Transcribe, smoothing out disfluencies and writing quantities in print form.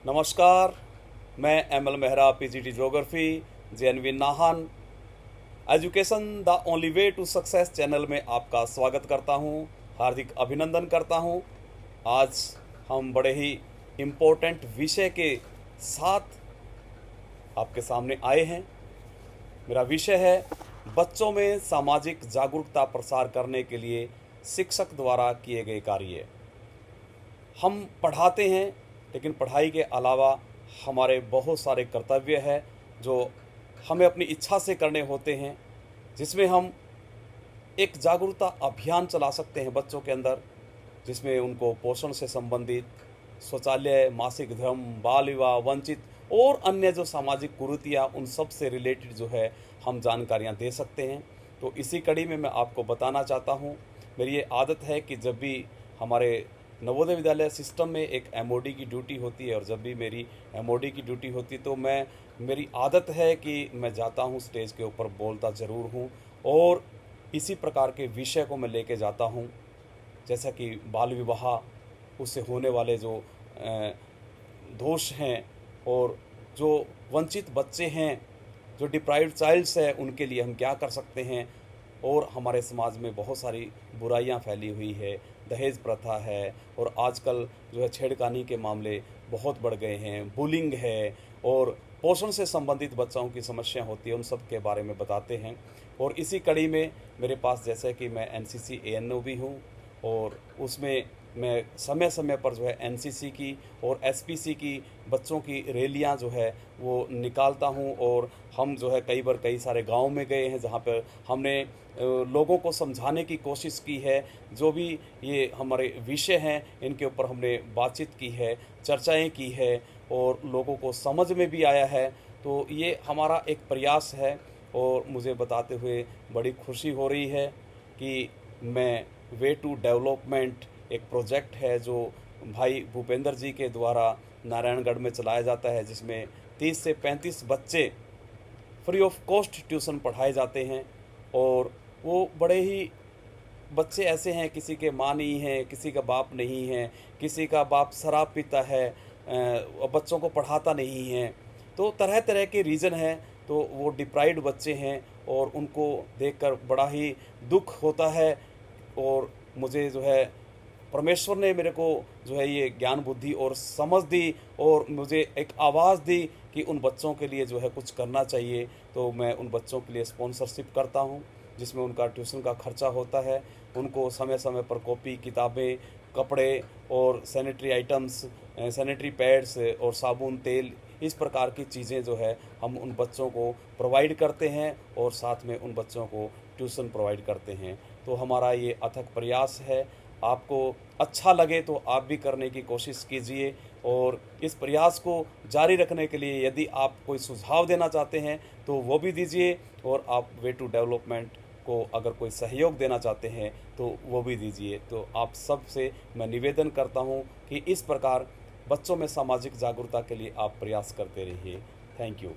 नमस्कार। मैं ML Mehra, PGT geography, JNV Nahan, education the only way to success channel में आपका स्वागत करता हूं, हार्दिक अभिनंदन करता हूं। आज हम बड़े ही इम्पोर्टेंट विषय के साथ आपके सामने आए हैं। मेरा विषय है बच्चों में सामाजिक जागरूकता प्रसार करने के लिए शिक्षक द्वारा किए गए कार्य। हम पढ़ाते हैं, लेकिन पढ़ाई के अलावा हमारे बहुत सारे कर्तव्य हैं जो हमें अपनी इच्छा से करने होते हैं, जिसमें हम एक जागरूकता अभियान चला सकते हैं बच्चों के अंदर, जिसमें उनको पोषण से संबंधित, शौचालय, मासिक धर्म, बाल विवाह, वंचित और अन्य जो सामाजिक कुरीतियाँ, उन सब से रिलेटेड जो है हम जानकारियाँ दे सकते हैं। तो इसी कड़ी में मैं आपको बताना चाहता हूँ, मेरी ये आदत है कि जब भी हमारे नवोदय विद्यालय सिस्टम में एक एमओडी की ड्यूटी होती है और जब भी मेरी एमओडी की ड्यूटी होती है तो मेरी आदत है कि मैं जाता हूँ स्टेज के ऊपर, बोलता ज़रूर हूँ और इसी प्रकार के विषय को मैं लेके जाता हूँ, जैसा कि बाल विवाह, उससे होने वाले जो दोष हैं, और जो वंचित बच्चे हैं, जो डिप्राइव्ड चाइल्ड्स हैं, उनके लिए हम क्या कर सकते हैं। और हमारे समाज में बहुत सारी बुराइयां फैली हुई है, दहेज प्रथा है, और आजकल जो है छेड़खानी के मामले बहुत बढ़ गए हैं, बुलिंग है, और पोषण से संबंधित बच्चों की समस्या होती है, उन सब के बारे में बताते हैं। और इसी कड़ी में मेरे पास, जैसे कि मैं एनसीसी एएनओ भी हूँ, और उसमें मैं समय समय पर जो है एनसीसी की और एसपीसी की बच्चों की रैलियां जो है वो निकालता हूं। और हम जो है कई बार कई सारे गांव में गए हैं, जहां पर हमने लोगों को समझाने की कोशिश की है। जो भी ये हमारे विषय हैं, इनके ऊपर हमने बातचीत की है, चर्चाएं की है, और लोगों को समझ में भी आया है। तो ये हमारा एक प्रयास है, और मुझे बताते हुए बड़ी खुशी हो रही है कि मैं वे टू डेवलपमेंट एक प्रोजेक्ट है जो भाई भूपेंद्र जी के द्वारा नारायणगढ़ में चलाया जाता है, जिसमें 30 से 35 बच्चे फ्री ऑफ कॉस्ट ट्यूशन पढ़ाए जाते हैं। और वो बड़े ही बच्चे ऐसे हैं, किसी के माँ नहीं है, किसी का बाप नहीं है, किसी का बाप शराब पीता है, बच्चों को पढ़ाता नहीं है। तो तरह तरह के रीज़न हैं। तो वो डिप्राइव्ड बच्चे हैं और उनको देखकर बड़ा ही दुख होता है। और मुझे जो है परमेश्वर ने मेरे को जो है ये ज्ञान बुद्धि और समझ दी, और मुझे एक आवाज़ दी कि उन बच्चों के लिए जो है कुछ करना चाहिए। तो मैं उन बच्चों के लिए स्पॉन्सरशिप करता हूँ, जिसमें उनका ट्यूशन का खर्चा होता है। उनको समय समय पर कॉपी, किताबें, कपड़े और सैनिटरी आइटम्स, सैनिटरी पैड्स और साबुन, तेल, इस प्रकार की चीज़ें जो है हम उन बच्चों को प्रोवाइड करते हैं, और साथ में उन बच्चों को ट्यूशन प्रोवाइड करते हैं। तो हमारा ये अथक प्रयास है। आपको अच्छा लगे तो आप भी करने की कोशिश कीजिए, और इस प्रयास को जारी रखने के लिए यदि आप कोई सुझाव देना चाहते हैं तो वो भी दीजिए, और आप वे टू डेवलपमेंट को अगर कोई सहयोग देना चाहते हैं तो वो भी दीजिए। तो आप सब से मैं निवेदन करता हूं कि इस प्रकार बच्चों में सामाजिक जागरूकता के लिए आप प्रयास करते रहिए। Thank you.